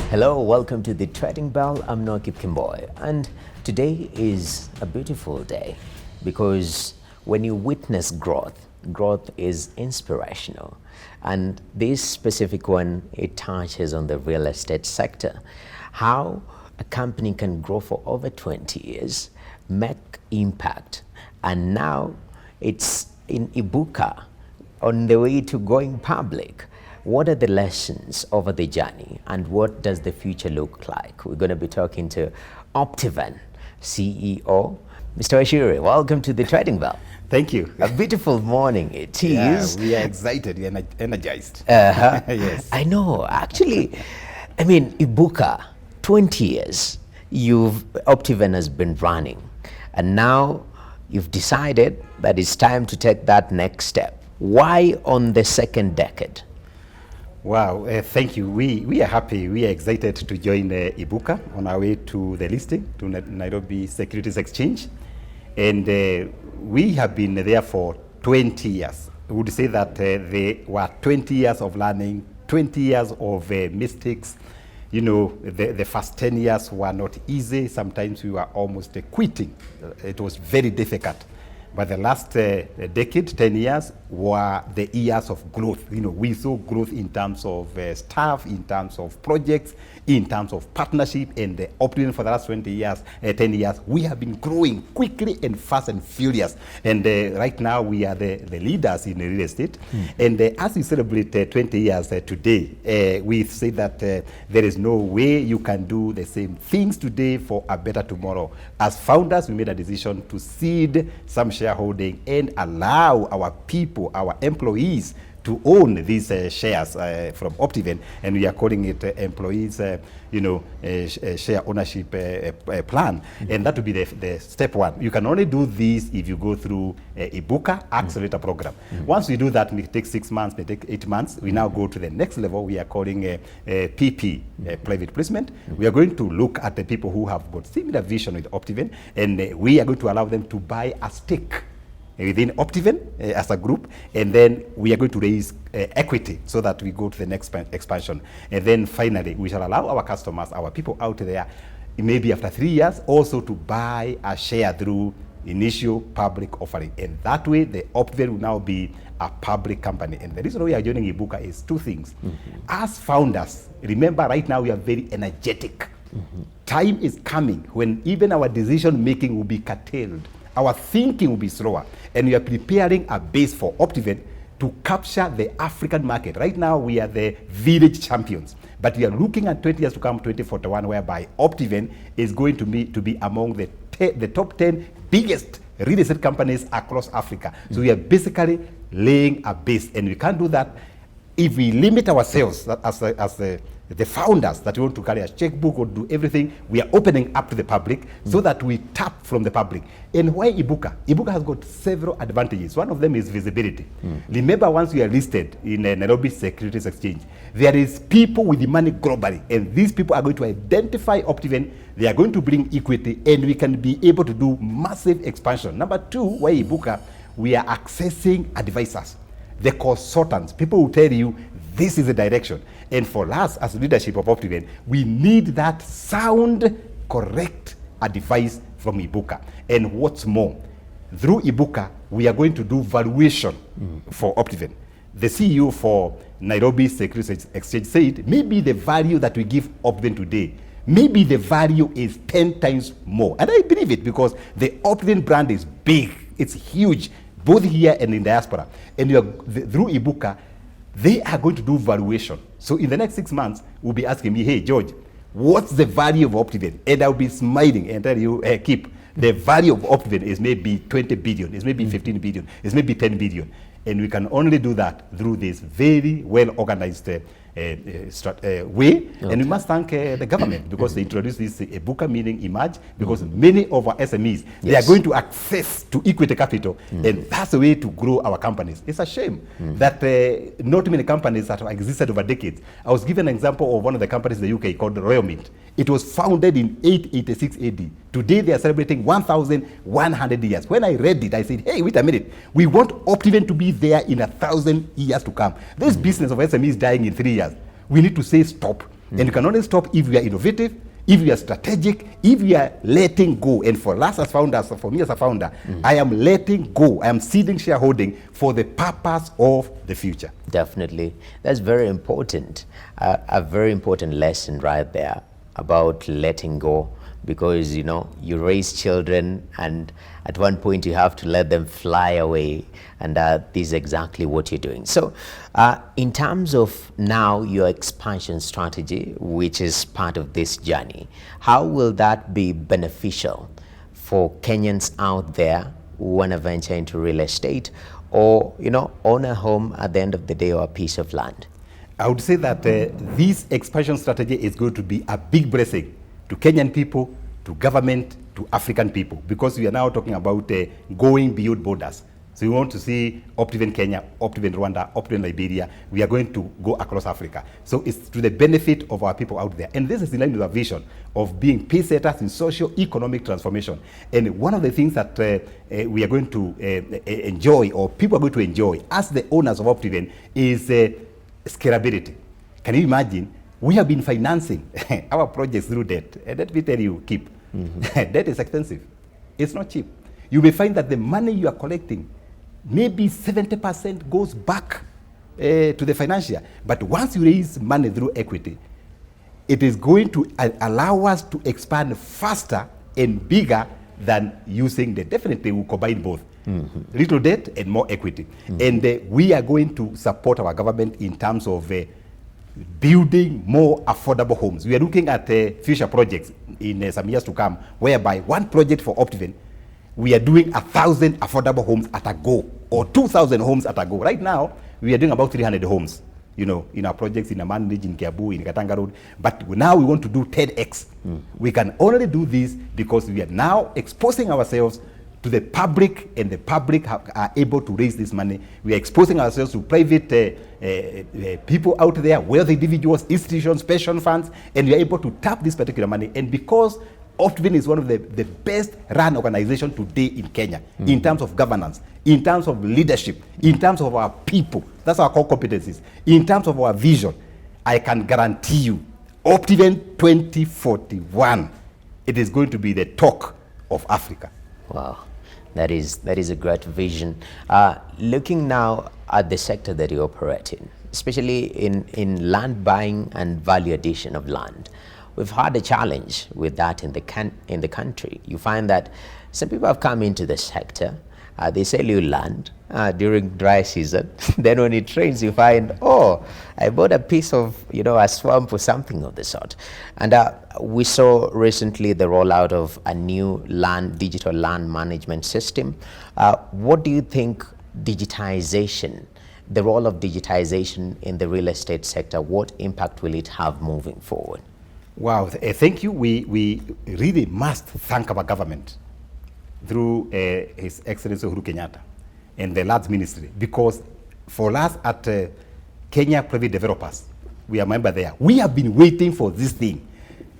Hello, welcome to the Trading Bell. I'm Noki Kimboy, and today is a beautiful day because when you witness growth, growth is inspirational. And this specific one, it touches on the real estate sector. How a company can grow for over 20 years, make impact, and now it's in Ibuka on the way to going public. What are the lessons over the journey and what does the future look like? We're going to be talking to Optiven CEO, Mr. Wachiuri. Welcome to the Trading Bell. Thank you. A beautiful morning it is. Yeah, we are excited and energized. Yes. I know. Actually, I mean, Ibuka, 20 years, Optiven has been running. And now you've decided that it's time to take that next step. Why on the second decade? Wow, thank you. We are happy, we are excited to join Ibuka on our way to the listing, to Nairobi Securities Exchange. And we have been there for 20 years. I would say that they were 20 years of learning, 20 years of mistakes. You know, the first 10 years were not easy. Sometimes we were almost quitting. It was very difficult. But the last decade, 10 years, were the years of growth. You know, we saw growth in terms of staff, in terms of projects, in terms of partnership, and the Optiven for the last 20 years, 10 years, we have been growing quickly and fast and furious. And right now, we are the leaders in real estate. And as we celebrate 20 years today, we say that there is no way you can do the same things today for a better tomorrow. As founders, we made a decision to cede some shareholding and allow our people, our employees, to own these shares from Optiven, and we are calling it employees, share ownership plan, and that will be the step one. You can only do this if you go through Ibuka accelerator program. Once we do that, it takes 6 months, it takes 8 months. We now go to the next level. We are calling PP, private placement. We are going to look at the people who have got similar vision with Optiven, and we are going to allow them to buy a stake within Optiven as a group, and then we are going to raise equity so that we go to the next expansion. And then finally, we shall allow our customers, our people out there, maybe after 3 years, also to buy a share through initial public offering. And that way, the Optiven will now be a public company. And the reason we are joining Ibuka is two things. As founders, remember right now we are very energetic. Time is coming when even our decision making will be curtailed. Our thinking will be slower, and we are preparing a base for Optiven to capture the African market. Right now, we are the village champions, but we are looking at 20 years to come, 2041, whereby Optiven is going to be among the top 10 biggest real estate companies across Africa. So we are basically laying a base, and we can't do that if we limit ourselves as the founders that we want to carry a checkbook or do everything. We are opening up to the public so that we tap from the public. And why Ibuka? Ibuka has got several advantages. One of them is visibility. Remember, once we are listed in Nairobi Securities Exchange, there is people with the money globally, and these people are going to identify Optiven. They are going to bring equity, and we can be able to do massive expansion. Number two, why Ibuka? We are accessing advisors, the consultants. People will tell you this is the direction. And for us as leadership of Optiven, we need that sound, correct advice from Ibuka. And what's more, through Ibuka, we are going to do valuation for Optiven. The CEO for Nairobi Securities Exchange said, maybe the value that we give Optiven today, maybe the value is 10 times more. And I believe it because the Optiven brand is big. It's huge, both here and in diaspora. And through Ibuka, they are going to do valuation. So in the next 6 months, we'll be asking me, hey, George, what's the value of Optiven? And I'll be smiling and tell you, Kip, the value of Optiven is maybe 20 billion, it's maybe 15 billion, it's maybe 10 billion. And we can only do that through this very well-organized way. Okay. And we must thank the government because they introduced this Ibuka, meaning emerge, because many of our SMEs, they are going to access to equity capital, and that's the way to grow our companies. It's a shame that not many companies that have existed over decades. I was given an example of one of the companies in the UK called Royal Mint. It was founded in 886 AD. Today they are celebrating 1,100 years. When I read it, I said, hey, wait a minute. We want Optiven to be there in 1,000 years to come. This business of SMEs dying in 3 years, we need to say stop. And you can only stop if we are innovative, if we are strategic, if we are letting go. And for us as founders, for me as a founder, I am letting go. I am ceding shareholding for the purpose of the future. Definitely. That's very important. A very important lesson right there about letting go, because you raise children and at one point you have to let them fly away, and this is exactly what you're doing. So in terms of now your expansion strategy, which is part of this journey, how will that be beneficial for Kenyans out there who want to venture into real estate, or own a home at the end of the day, or a piece of land? I would say that this expansion strategy is going to be a big blessing to Kenyan people, to government, to African people, because we are now talking about going beyond borders. So we want to see Optiven Kenya, Optiven Rwanda, Optiven Liberia. We are going to go across Africa. So it's to the benefit of our people out there. And this is in line with our vision of being pace setters in socio-economic transformation. And one of the things that we are going to enjoy, or people are going to enjoy as the owners of Optiven, is scalability. Can you imagine? We have been financing our projects through debt. And let me tell you, debt is expensive. It's not cheap. You may find that the money you are collecting, maybe 70% goes back to the financier. But once you raise money through equity, it is going to allow us to expand faster and bigger than using debt. Definitely we'll combine both. Little debt and more equity. And we are going to support our government in terms of building more affordable homes. We are looking at future projects in some years to come, whereby one project for Optiven, we are doing 1,000 affordable homes at a go, or 2,000 homes at a go. Right now, we are doing about 300 homes, in our projects in Amandridge, in Kiabu, in Katanga Road. But now we want to do 10x. We can only do this because we are now exposing ourselves to the public, and the public are able to raise this money. We are exposing ourselves to private people out there, wealthy individuals, institutions, pension funds, and we are able to tap this particular money. And because Optiven is one of the best run organizations today in Kenya, in terms of governance, in terms of leadership, in terms of our people, that's our core competencies, in terms of our vision, I can guarantee you, Optiven 2041, it is going to be the talk of Africa. Wow. That is a great vision. Looking now at the sector that you operate in, especially in land buying and value addition of land, we've had a challenge with that in the country. You find that some people have come into the sector, they sell you land during dry season. Then when it rains, you find, oh, I bought a piece of, a swamp or something of the sort. And we saw recently the rollout of a new digital land management system. What do you think digitization, the role of digitization in the real estate sector, what impact will it have moving forward? Wow, thank you. We really must thank our government through His Excellency Uhuru Kenyatta and the Lands Ministry, because for us at Kenya Private Developers, we are member there. We have been waiting for this thing.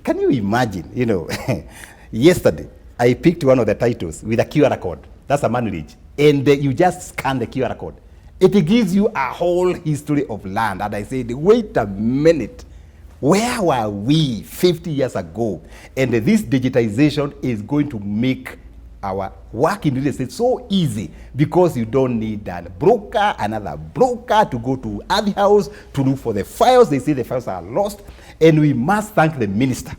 Can you imagine? Yesterday I picked one of the titles with a QR code. That's a manage, and you just scan the QR code. It gives you a whole history of land. And I said, wait a minute. Where were we 50 years ago? And this digitization is going to make our work in real estate so easy, because you don't need another broker to go to other house to look for the files. They say the files are lost. And we must thank the minister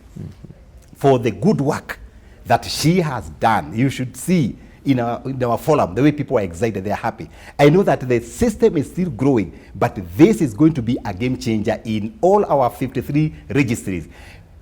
for the good work that she has done. You should see in our forum the way people are excited, they are happy. I know that the system is still growing, but this is going to be a game changer in all our 53 registries.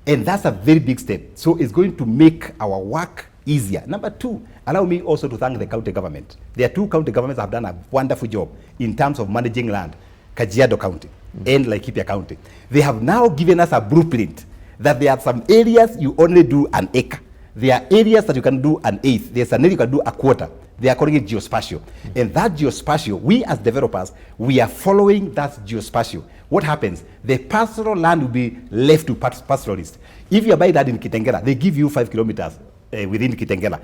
And that's a very big step. So it's going to make our work easier. Number two, allow me also to thank the county government. There are two county governments that have done a wonderful job in terms of managing land, Kajiado County and Laikipia County. They have now given us a blueprint that there are some areas you only do an acre. There are areas that you can do an eighth. There's an area you can do a quarter. They are calling it geospatial. And that geospatial, we as developers, we are following that geospatial. What happens? The pastoral land will be left to pastoralists. If you buy that in Kitengela, they give you 5 kilometers within Kitengela.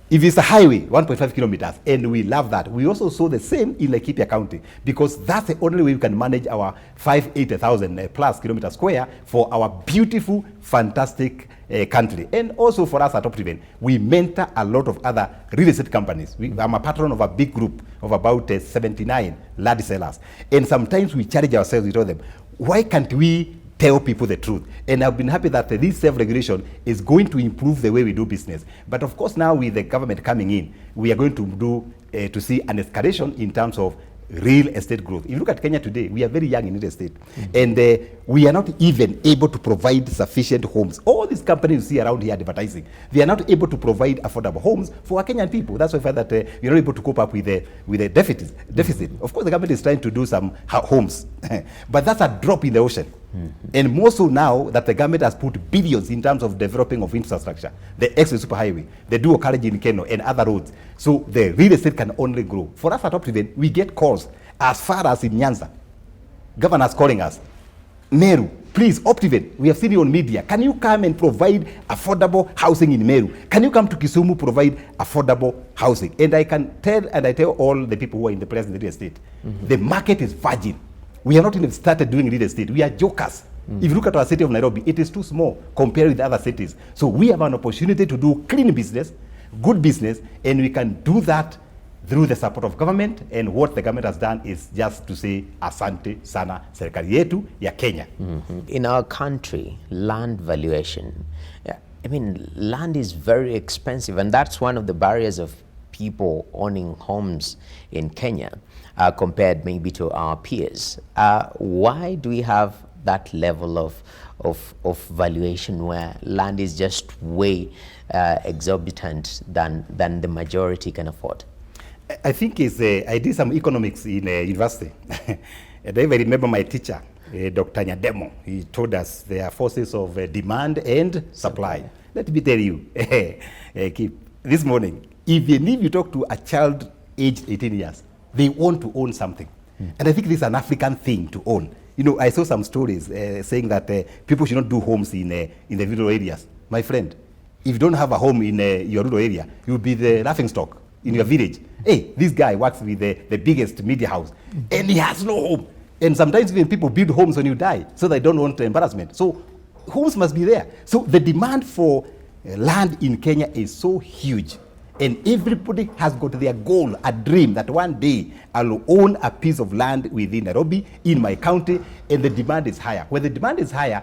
If it's a highway, 1.5 kilometers, and we love that. We also saw the same in Laikipia County, because that's the only way we can manage our 580,000 plus kilometers square for our beautiful, fantastic country. And also for us at Optiven, we mentor a lot of other real estate companies. I'm a patron of a big group of about 79 land sellers. And sometimes we challenge ourselves, we tell them, why can't we tell people the truth? And I've been happy that this self-regulation is going to improve the way we do business. But of course, now with the government coming in, we are going to see an escalation in terms of real estate growth. If you look at Kenya today, we are very young in real estate. And we are not even able to provide sufficient homes. All these companies you see around here advertising, they are not able to provide affordable homes for our Kenyan people. That's why I find that we are not able to cope up with the deficit. Of course, the government is trying to do some homes, but that's a drop in the ocean. And more so now that the government has put billions in terms of developing of infrastructure, the express superhighway, the dual carriage in Keno, and other roads. So the real estate can only grow. For us at Optiven, we get calls as far as in Nyanza. Governors calling us, Meru, please, Optiven, we have seen you on media. Can you come and provide affordable housing in Meru? Can you come to Kisumu, provide affordable housing? And I can tell, and I tell all the people who are in the place in the real estate, the market is virgin. We have not even started doing real estate. We are jokers. If you look at our city of Nairobi, it is too small compared with other cities. So we have an opportunity to do clean business, good business, and we can do that through the support of government. And what the government has done is just to say, asante sana serikali yetu ya Kenya. In our country, land valuation, I mean, land is very expensive, and that's one of the barriers of people owning homes in Kenya. Compared maybe to our peers. Why do we have that level of valuation where land is just way exorbitant than the majority can afford? I think I did some economics in university. And I remember my teacher, Dr. Nyademo. He told us there are forces of demand and supply. Let me tell you, this morning, even if you talk to a child aged 18 years, they want to own something. And I think this is an African thing to own. You know, I saw some stories saying that people should not do homes in the rural areas. My friend, if you don't have a home in your rural area, you'll be the laughing stock in your village. Hey, this guy works with the biggest media house, and he has no home. And sometimes even people build homes when you die, so they don't want embarrassment. So homes must be there. So the demand for land in Kenya is so huge. And everybody has got their goal, a dream that one day I'll own a piece of land within Nairobi, in my county, and the demand is higher. When the demand is higher,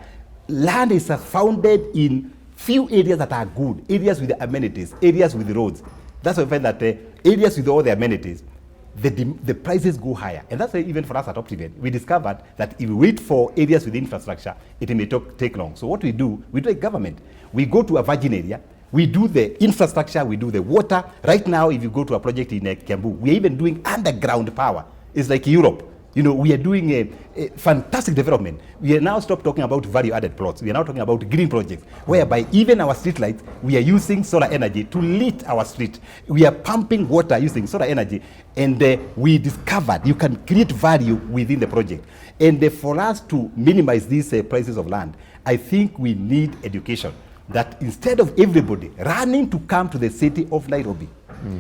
land is founded in few areas that are good, areas with the amenities, areas with the roads. That's why I find that areas with all the amenities, the prices go higher. And that's why even for us at Optiven, we discovered that if we wait for areas with infrastructure, it may take long. So what we do like government. We go to a virgin area, we do the infrastructure, we do the water. Right now, if you go to a project in Kiambu, we are even doing underground power. It's like Europe. You know, we are doing a fantastic development. We are now stop talking about value-added plots. We are now talking about green projects, whereby even our street lights, we are using solar energy to lit our street. We are pumping water using solar energy. And we discovered you can create value within the project. And for us to minimize these prices of land, I think we need education. That instead of everybody running to come to the city of Nairobi,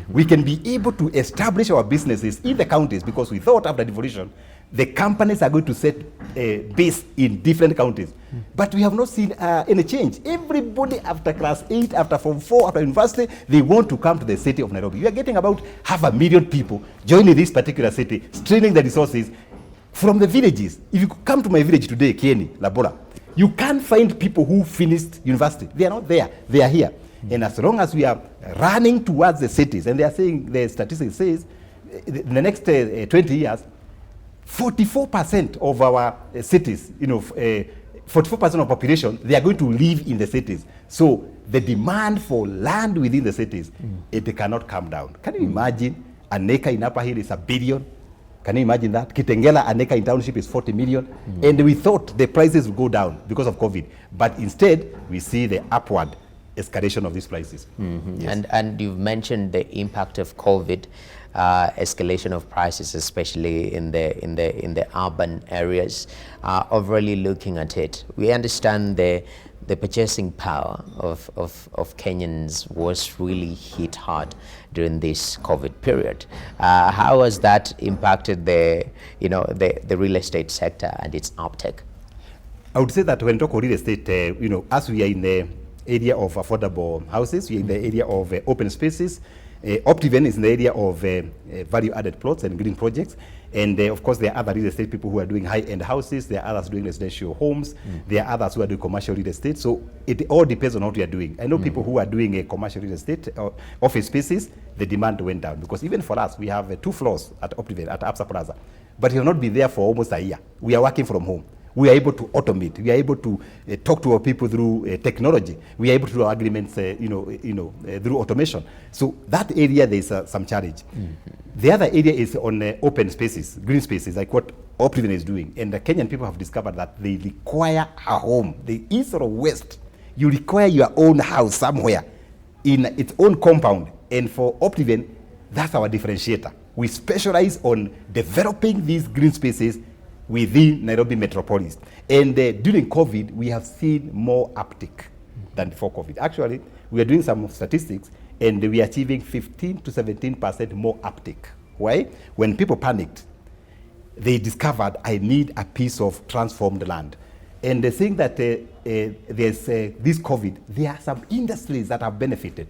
we can be able to establish our businesses in the counties, because we thought after devolution, the companies are going to set base in different counties. But we have not seen any change. Everybody after class 8, after Form 4, after university, they want to come to the city of Nairobi. We are getting about 500,000 people joining this particular city, straining the resources from the villages. If you come to my village today, Kieni, Labora, you can't find people who finished university. They are not there. They are here. And as long as we are running towards the cities, and they are saying, the statistics says, in the next 20 years, 44% of our cities, 44% of population, they are going to live in the cities. So the demand for land within the cities, it cannot come down. Can you imagine an acre in Upper Hill is $1 billion? Can you imagine that? Kitengela, an acre in township is 40 million. And we thought the prices would go down because of COVID. But instead, we see the upward escalation of these prices. Yes. And you've mentioned the impact of COVID, escalation of prices, especially in the urban areas. Overall looking at it, we understand the the purchasing power of Kenyans was really hit hard during this COVID period. How has that impacted the real estate sector and its uptake? I would say that when talk about real estate, as we are in the area of affordable houses, we are in the area of open spaces. Optiven is in the area of value-added plots and green projects. And of course, there are other real estate people who are doing high-end houses. There are others doing residential homes. There are others who are doing commercial real estate. So it all depends on what we are doing. I know people who are doing a commercial real estate, office spaces, the demand went down. Because even for us, we have 2 floors at Optiven, at Absa Plaza. But we have not been there for almost a year. We are working from home. We are able to automate. We are able to talk to our people through technology. We are able to do agreements, through automation. So that area, there is some challenge. The other area is on open spaces, green spaces, like what Optiven is doing. And the Kenyan people have discovered that they require a home. The east or west, you require your own house somewhere in its own compound. And for Optiven, that's our differentiator. We specialize on developing these green spaces within Nairobi metropolis. And during COVID, we have seen more uptake than before COVID. Actually, we are doing some statistics, and we are achieving 15 to 17% more uptake. Why? When people panicked, they discovered, I need a piece of transformed land. And the thing that there's this COVID, there are some industries that have benefited.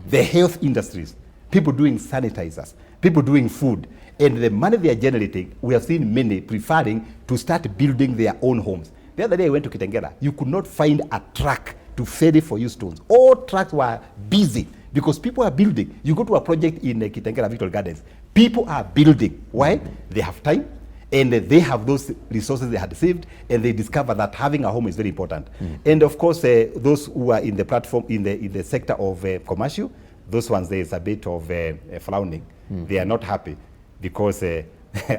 The health industries, people doing sanitizers, people doing food, and the money they are generating, we have seen many preferring to start building their own homes. The other day I went to Kitengela. You could not find a truck to ferry for you stones. All trucks were busy because people are building. You go to a project in Kitengela Victory Gardens. People are building. Why? They have time, and they have those resources they had saved, and they discover that having a home is very important. And of course, those who are in the platform, in the sector of commercial, those ones, there is a bit of frowning. They are not happy because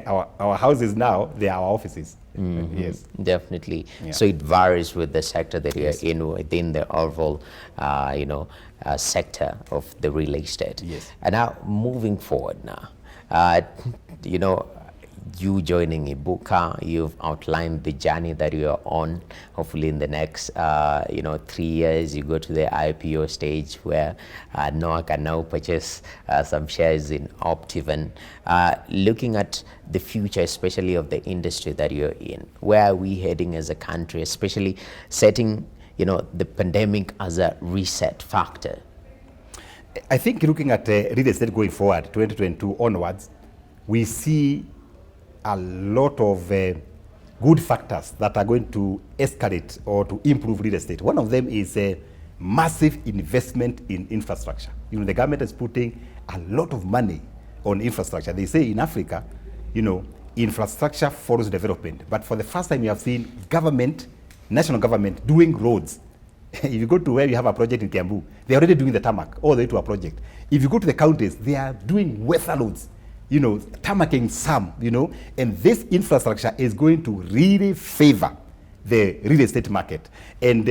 our houses now, they are our offices. Yes, definitely. Yeah. So it varies with the sector that you're in, within the overall, sector of the real estate. Yes. And now moving forward now, you joining Ibuka, you've outlined the journey that you are on. Hopefully in the next 3 years, you go to the IPO stage where Noah can now purchase some shares in Optiven. Looking at the future, especially of the industry that you're in, where are we heading as a country, especially setting the pandemic as a reset factor? I think looking at real estate going forward, 2022 onwards, we see a lot of good factors that are going to escalate or to improve real estate. One of them is a massive investment in infrastructure. The government is putting a lot of money on infrastructure. They say in Africa, infrastructure follows development. But for the first time, we have seen government, national government, doing roads. If you go to where you have a project in Kiambu, they're already doing the tarmac all the way to a project. If you go to the counties, they are doing weather roads, tarmacking some, and this infrastructure is going to really favor the real estate market. And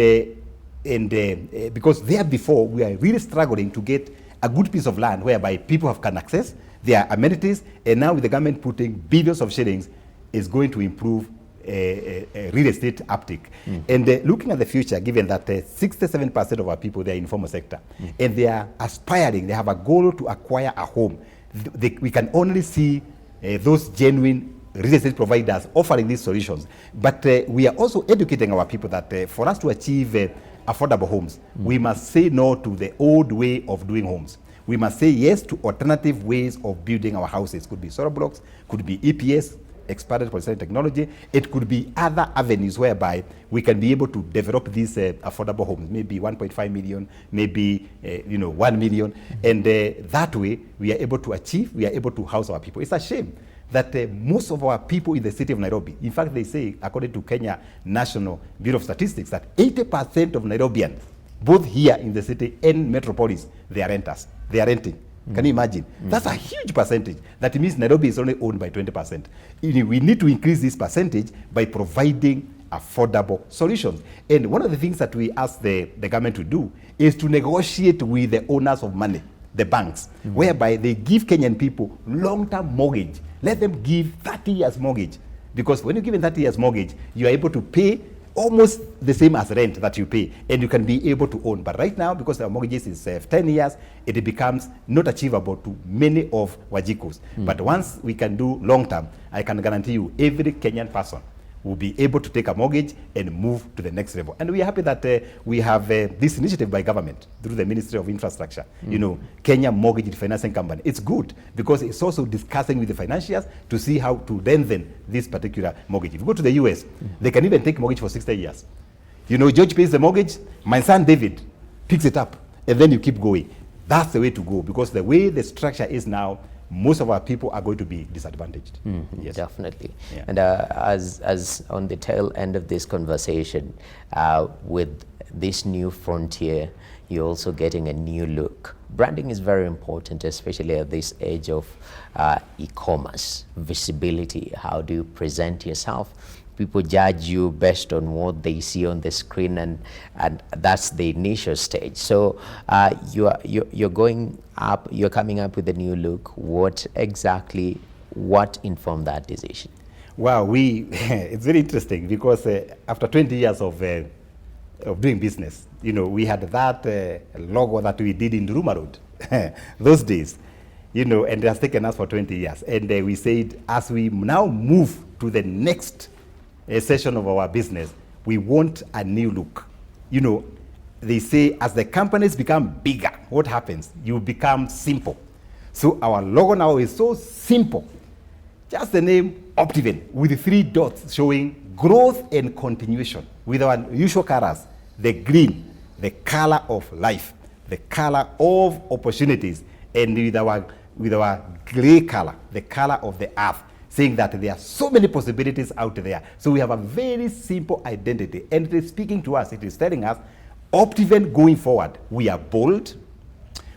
because there before, we are really struggling to get a good piece of land whereby people can access their amenities, and now with the government putting billions of shillings, is going to improve real estate uptake. And looking at the future, given that 67% of our people, they are in the informal sector, and they are aspiring, they have a goal to acquire a home. We can only see those genuine real estate providers offering these solutions. But we are also educating our people that for us to achieve affordable homes, we must say no to the old way of doing homes. We must say yes to alternative ways of building our houses. Could be solar blocks, could be EPS, expanded polyethylene technology. It could be other avenues whereby we can be able to develop these affordable homes, maybe 1.5 million, maybe 1 million. And that way, we are able to house our people. It's a shame that most of our people in the city of Nairobi, in fact, they say, according to Kenya National Bureau of Statistics, that 80% of Nairobians, both here in the city and metropolis, they are renters. They are renting. Can you imagine? That's a huge percentage. That means Nairobi is only owned by 20%. We need to increase this percentage by providing affordable solutions. And one of the things that we ask the government to do is to negotiate with the owners of money, the banks, whereby they give Kenyan people long-term mortgage. Let them give 30 years mortgage. Because when you give them 30 years mortgage, you are able to pay almost the same as rent that you pay, and you can be able to own. But right now, because our mortgages is 10 years, it becomes not achievable to many of Wajicos. But once we can do long term, I can guarantee you every Kenyan person will be able to take a mortgage and move to the next level. And we are happy that we have this initiative by government through the Ministry of Infrastructure, you know, Kenya Mortgage Financing Company. It's good because it's also discussing with the financiers to see how to lengthen this particular mortgage. If you go to the US, they can even take mortgage for 60 years. You know, George pays the mortgage, my son David picks it up, and then you keep going. That's the way to go, because the way the structure is now, most of our people are going to be disadvantaged. Yes. Definitely. Yeah. And as on the tail end of this conversation, with this new frontier, you're also getting a new look. Branding is very important, especially at this age of e-commerce, visibility. How do you present yourself? People judge you based on what they see on the screen, and that's the initial stage. So you're going up, you're coming up with a new look. What informed that decision? Wow, it's very interesting because after 20 years of doing business, you know, we had that logo that we did in Ruma Road those days, you know, and it has taken us for 20 years. And we said, as we now move to the next session of our business, we want a new look. You know, they say as the companies become bigger, what happens? You become simple. So our logo now is so simple. Just the name Optiven with 3 dots showing growth and continuation with our usual colors, the green, the color of life, the color of opportunities, and with our gray color, the color of the earth, saying that there are so many possibilities out there. So we have a very simple identity, and it is speaking to us. It is telling us, Optiven going forward, we are bold,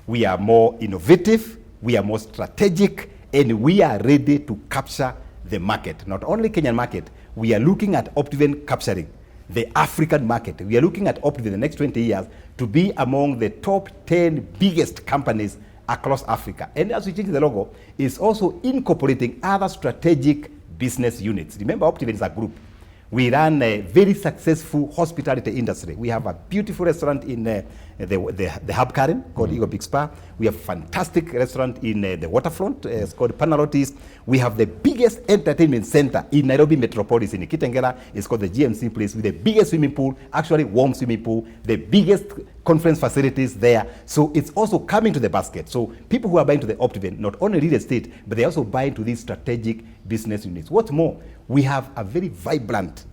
we are more innovative, we are more strategic, and we are ready to capture the market. Not only Kenyan market, we are looking at Optiven capturing the African market. We are looking at Optiven in the next 20 years to be among the top 10 biggest companies across Africa. And as we change the logo, it's also incorporating other strategic business units. Remember, Optiven is a group. We run a very successful hospitality industry. We have a beautiful restaurant in the Hub Karen called Eagle Big Spa. We have a fantastic restaurant in the waterfront. It's called Panalotis. We have the biggest entertainment center in Nairobi Metropolis in Kitengela. It's called the GMC Place, with the biggest swimming pool, actually warm swimming pool, the biggest conference facilities there. So it's also coming to the basket. So people who are buying to the Optiven, not only real estate, but they also buy into these strategic business units. What's more, we have a very vibrant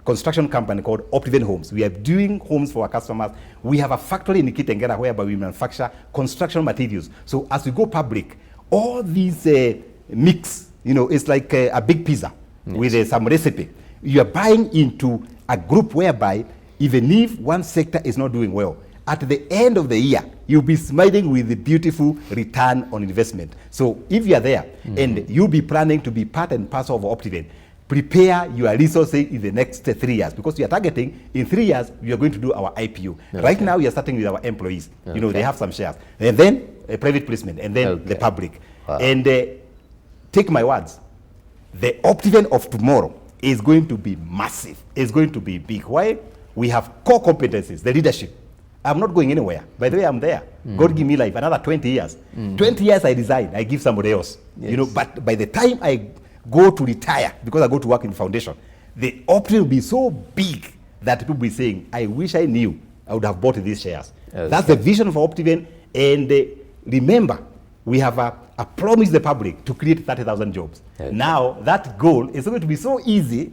construction company called Optiven Homes. We are doing homes for our customers. We have a factory in Kitengela whereby we manufacture construction materials. So as we go public, all these mix, you know, it's like a big pizza with some recipe. You are buying into a group whereby even if one sector is not doing well, at the end of the year, you'll be smiling with the beautiful return on investment. So if you are there and you'll be planning to be part and parcel of Optiven, prepare your resources in the next 3 years, because we are targeting in 3 years we are going to do our IPO. Okay. Right now we are starting with our employees. You know, they have some shares, and then a private placement, and then the public. Wow. And take my words, the Optiven of tomorrow is going to be massive. It's going to be big. Why? We have core competencies, the leadership. I'm not going anywhere. By the way, I'm there. God give me life, another 20 years. 20 years I resign, I give somebody else. Yes. You know, but by the time I go to retire, because I go to work in the foundation, the Optiven will be so big that people will be saying, I wish I knew I would have bought these shares. Okay. That's the vision for Optiven. And remember, we have a promise to the public to create 30,000 jobs. Okay. Now, that goal is going to be so easy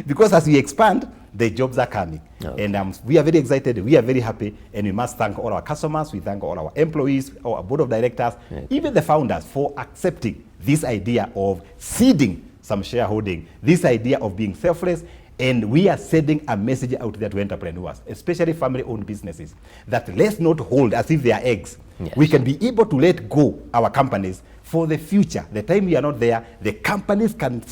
because as we expand, the jobs are coming. Okay. And we are very excited, we are very happy, and we must thank all our customers, we thank all our employees, our board of directors, even the founders for accepting this idea of seeding some shareholding, this idea of being selfless. And we are sending a message out there to entrepreneurs, especially family-owned businesses, that let's not hold as if they are eggs. Yes. We can be able to let go our companies for the future. The time we are not there, the companies can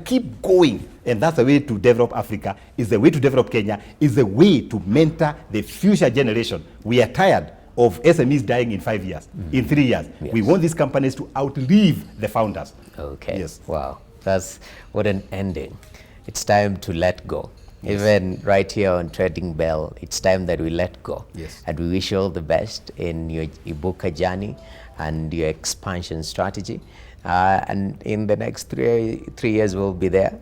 keep going. And that's the way to develop Africa, is the way to develop Kenya, is the way to mentor the future generation. We are tired of SMEs dying in 5 years, in 3 years. Yes. We want these companies to outlive the founders. Okay. Yes. Wow. That's what an ending. It's time to let go. Even right here on Trading Bell, it's time that we let go. Yes. And we wish you all the best in your Ibuka journey and your expansion strategy. And in the next three years, we'll be there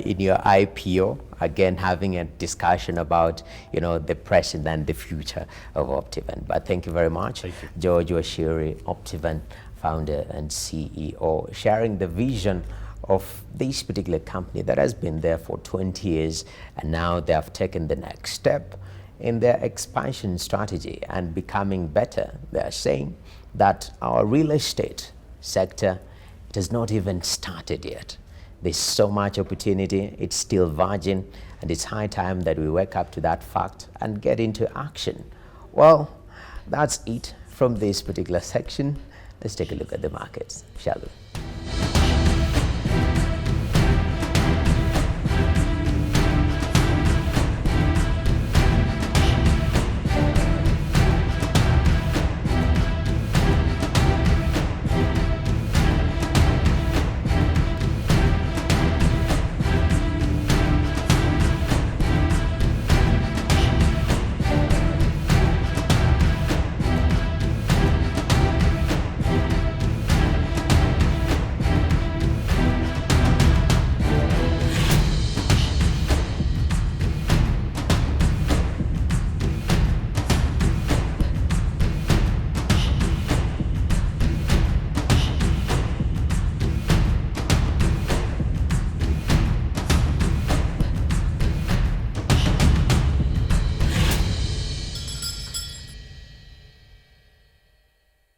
in your IPO, again having a discussion about the present and the future of Optiven. But thank you very much, Thank you. George Wachiuri, Optiven founder and CEO, sharing the vision of this particular company that has been there for 20 years, and now they have taken the next step in their expansion strategy and becoming better. They are saying that our real estate sector, it has not even started yet. There's so much opportunity, it's still virgin, and it's high time that we wake up to that fact and get into action. Well, that's it from this particular section. Let's take a look at the markets, shall we?